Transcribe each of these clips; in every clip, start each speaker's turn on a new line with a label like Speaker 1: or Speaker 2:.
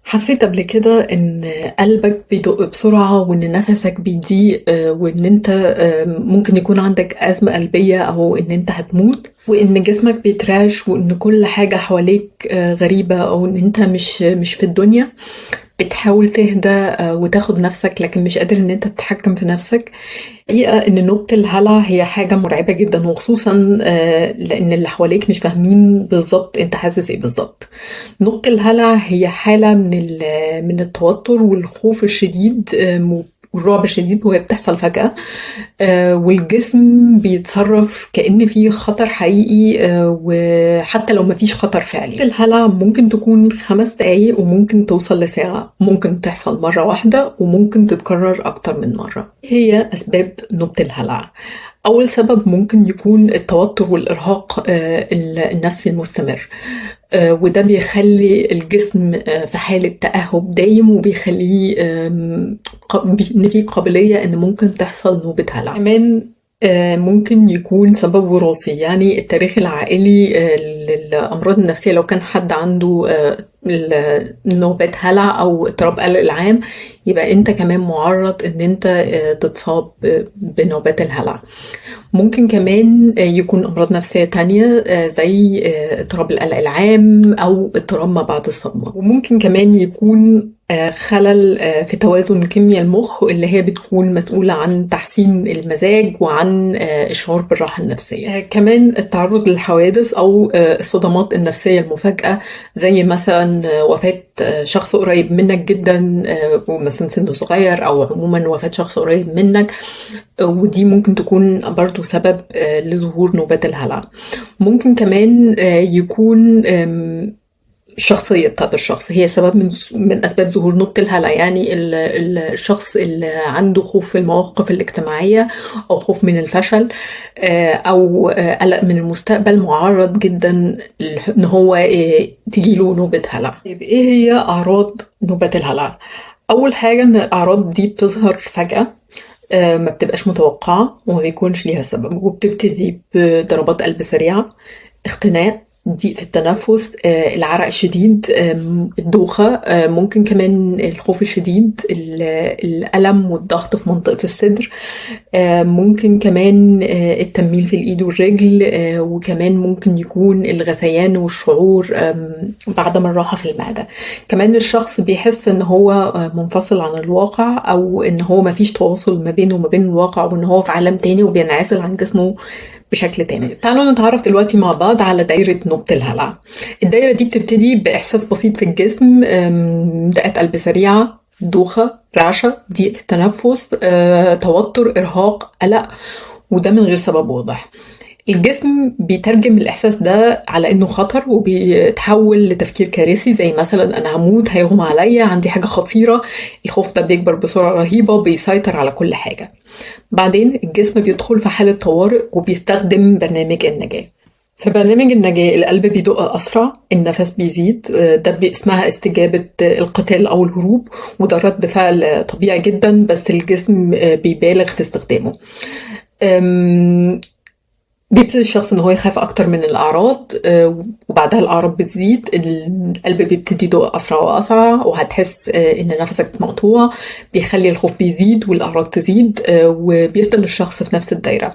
Speaker 1: حسيت قبل كده إن قلبك بيدق بسرعة وإن نفسك بيضيق وإن أنت ممكن يكون عندك أزمة قلبية أو إن أنت هتموت وإن جسمك بيترعش وإن كل حاجة حواليك غريبة أو إن أنت مش في الدنيا. بتحاول تهدى وتاخد نفسك لكن مش قادر إن أنت تتحكم في نفسك. الحقيقة إن نوبة الهلع هي حاجة مرعبة جدا وخصوصا لأن اللي حواليك مش فاهمين بالظبط أنت حاسس إيه بالظبط. نوبة الهلع هي حالة من التوتر والخوف الشديد والرعب الشديد وهي بتحصل فجأة. والجسم بيتصرف كأن فيه خطر حقيقي وحتى لو مفيش خطر فعلي. الهلع ممكن تكون 5 دقايق وممكن توصل لساعة، ممكن تحصل مرة واحدة وممكن تتكرر أكتر من مرة. هي أسباب نوبة الهلع. أول سبب ممكن يكون التوتر والإرهاق النفسي المستمر، وده بيخلي الجسم في حالة تأهب دايم وبيخليه إن في قابلية إن ممكن تحصل نوبة هلع. كمان ممكن يكون سبب وراثي، يعني التاريخ العائلي للأمراض النفسية. لو كان حد عنده نوبات هلع أو اضطراب قلق العام يبقى أنت كمان معرض إن أنت تتصاب بنوبات الهلع. ممكن كمان يكون أمراض نفسية تانية زي اضطراب القلق العام أو اضطراب ما بعد الصدمة. وممكن كمان يكون خلل في توازن كيمياء المخ اللي هي بتكون مسؤولة عن تحسين المزاج وعن الشعور بالراحة النفسية. كمان التعرض للحوادث أو الصدمات النفسية المفاجئة زي مثلا وفاة شخص قريب منك جدا ومثلا سنه صغير أو عموما وفاة شخص قريب منك، ودي ممكن تكون برضو سبب لظهور نوبات الهلع. ممكن كمان يكون الشخصية بتاعت الشخص هي سبب من أسباب ظهور نوبة الهلع. يعني الشخص اللي عنده خوف في المواقف الاجتماعية أو خوف من الفشل أو قلق من المستقبل معرض جدا إن هو تجيله نوبة هلع. إيه هي أعراض نوبة الهلع؟ أول حاجة إن الأعراض دي بتظهر فجأة، ما بتبقاش متوقعة وما بيكونش ليها سبب، وبتبتدي بضربات قلب سريعة، اختناق، ضيق في التنفس، العرق الشديد، الدوخة، ممكن كمان الخوف الشديد، الألم والضغط في منطقة الصدر، ممكن كمان التنميل في الإيد والرجل، وكمان ممكن يكون الغثيان والشعور بعدم الراحة في المعدة. كمان الشخص بيحس إن هو منفصل عن الواقع أو إن هو مفيش تواصل ما بينه وما بين الواقع وإن هو في عالم تاني وبينعزل عن جسمه بشكل تام. تعالوا نتعرف دلوقتي مع بعض على دايرة نوبة الهلع. الدايرة دي بتبتدي بإحساس بسيط في الجسم، دقات قلب سريعة، دوخة، رعشة، ضيق في التنفس، توتر، إرهاق، قلق، وده من غير سبب واضح. الجسم بيترجم الإحساس ده على إنه خطر وبيتحول لتفكير كارثي زي مثلا أنا هموت، هيغمى عليا، عندي حاجة خطيرة. الخوف ده بيكبر بسرعة رهيبة، بيسيطر على كل حاجة. بعدين الجسم بيدخل في حالة طوارئ وبيستخدم برنامج النجاة. في برنامج النجاة القلب بيدق أسرع، النفس بيزيد، ده اسمها استجابة القتال أو الهروب، وده رد فعل طبيعي جدا بس الجسم بيبالغ في استخدامه. بيبتدي الشخص ان هو يخاف اكتر من الاعراض، وبعدها الاعراض بتزيد، القلب بيبتدي يدق اسرع واسرع وهتحس ان نفسك مقطوع، بيخلي الخوف بيزيد والاعراض تزيد، وبيفضل الشخص في نفس الدايره.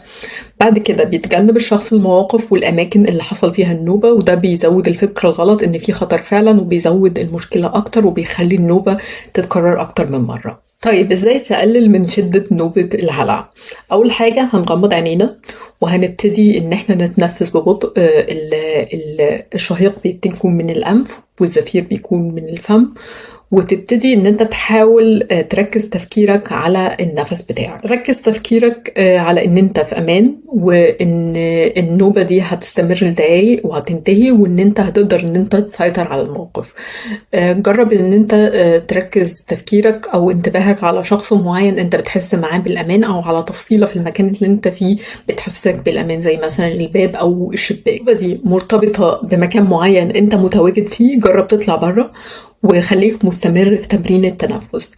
Speaker 1: بعد كده بيتجنب الشخص المواقف والاماكن اللي حصل فيها النوبه، وده بيزود الفكر الغلط ان في خطر فعلا وبيزود المشكله اكتر وبيخلي النوبه تتكرر اكتر من مره. طيب ازاي تقلل من شدة نوبة الهلع؟ أول حاجة هنغمض عينينا وهنبتدي إن احنا نتنفس ببطء. الشهيق بيبتدي يكون من الأنف والزفير بيكون من الفم، وتبتدي ان انت تحاول تركز تفكيرك على النفس بتاعك. ركز تفكيرك على ان انت في امان وان النوبة دي هتستمر لدقايق وهتنتهي وان انت هتقدر ان انت تسيطر على الموقف. جرب ان انت تركز تفكيرك او انتباهك على شخص معين انت بتحس معاه بالامان او على تفصيلة في المكان اللي انت فيه بتحسسك بالامان زي مثلا الباب او الشباك. النوبة دي مرتبطة بمكان معين انت متواجد فيه، جرب تطلع بره وخليك مستمر في تمرين التنفس.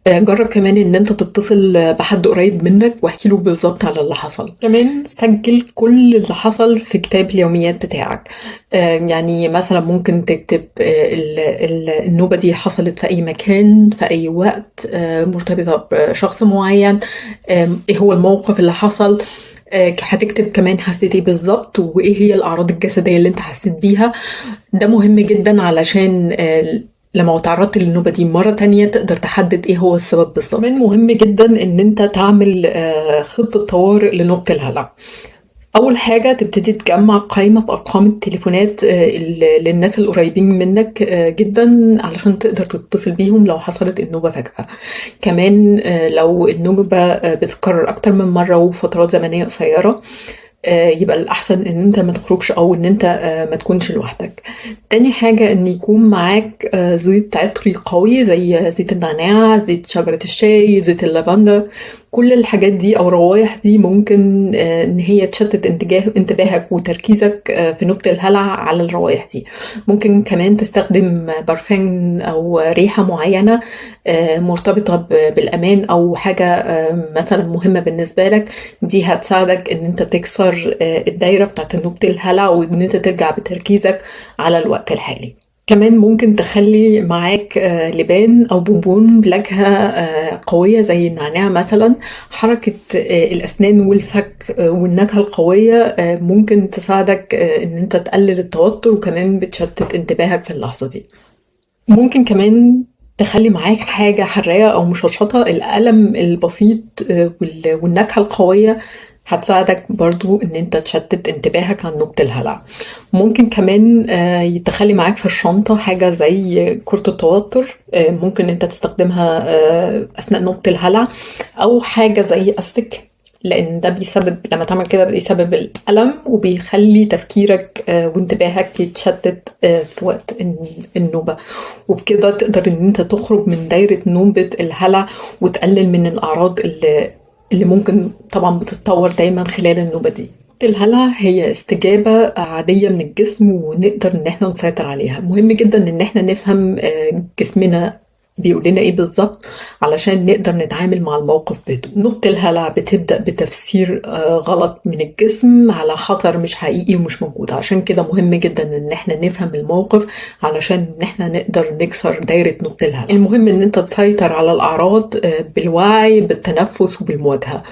Speaker 1: جرب كمان ان انت تتصل بحد قريب منك واحكي له بالظبط على اللي حصل. كمان سجل كل اللي حصل في كتاب اليوميات بتاعك. يعني مثلا ممكن تكتب النوبة دي حصلت في اي مكان في اي وقت، مرتبطة بشخص معين، ايه هو الموقف اللي حصل. هتكتب كمان حسيت ايه بالظبط وايه هي الاعراض الجسديه اللي انت حسيت بيها. ده مهم جدا علشان لما تعرضت للنوبة دي مرة تانية تقدر تحدد ايه هو السبب بالظبط. كمان مهم جدا ان انت تعمل خطة طوارئ لنوبة الهلع. أول حاجة تبتدي تجمع قائمة بأرقام التليفونات للناس القريبين منك جدا علشان تقدر تتصل بيهم لو حصلت النوبة فجأة. كمان لو النوبة بتتكرر أكتر من مرة وفترات زمنية قصيرة، يبقى الأحسن إن أنت ما تخرجش أو إن أنت ما تكونش لوحدك. تاني حاجة إن يكون معاك زيت عطري قوي زي زيت النعناع، زيت شجرة الشاي، زيت اللافندر. كل الحاجات دي أو الروايح دي ممكن إن هي تشتت انتباهك وتركيزك في نقطة الهلع على الروايح دي. ممكن كمان تستخدم برفان أو ريحة معينة مرتبطة بالأمان أو حاجة مثلا مهمة بالنسبة لك. دي هتساعدك إن أنت تكسر الدايرة بتاعت نقطة الهلع وإن أنت ترجع بتركيزك على الوقت الحالي. كمان ممكن تخلي معاك لبان أو بونبون بلكهة قوية زي النعناع مثلا. حركة الأسنان والفك والنكهة القوية ممكن تساعدك إن أنت تقلل التوتر وكمان بتشتت انتباهك في اللحظة دي. ممكن كمان تخلي معاك حاجة حراقة أو مشطشطة. الألم البسيط والنكهة القوية هتساعدك برضو ان انت تشتت انتباهك عن نقطة الهلع. ممكن كمان تخلي معاك في الشنطة حاجة زي كرة التوتر، ممكن انت تستخدمها اثناء نقطة الهلع، او حاجة زي استك، لان ده بيسبب لما تعمل كده بيسبب الألم وبيخلي تفكيرك وانتباهك يتشتت في وقت النوبة. وبكده تقدر ان انت تخرج من دايرة نوبة الهلع وتقلل من الأعراض اللي ممكن طبعا بتتطور دايما خلال النوبة دي. الهلع هي استجابة عادية من الجسم ونقدر ان احنا نسيطر عليها. مهم جدا ان احنا نفهم جسمنا بيقول لنا ايه بالظبط علشان نقدر نتعامل مع الموقف بهدوء. نقطة الهلع بتبدأ بتفسير غلط من الجسم على خطر مش حقيقي ومش موجود. عشان كده مهم جدا ان احنا نفهم الموقف علشان ان احنا نقدر نكسر دايرة نقطة الهلع. المهم ان انت تسيطر على الأعراض بالوعي بالتنفس وبالمواجهة،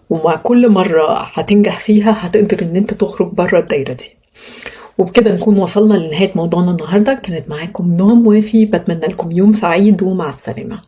Speaker 1: ومع كل مرة هتنجح فيها هتقدر ان انت تخرج بره الدايرة دي. وبكده نكون وصلنا لنهاية موضوعنا النهاردة. كانت معاكم نهى موافي، بتمنى لكم يوم سعيد ومع السلامة.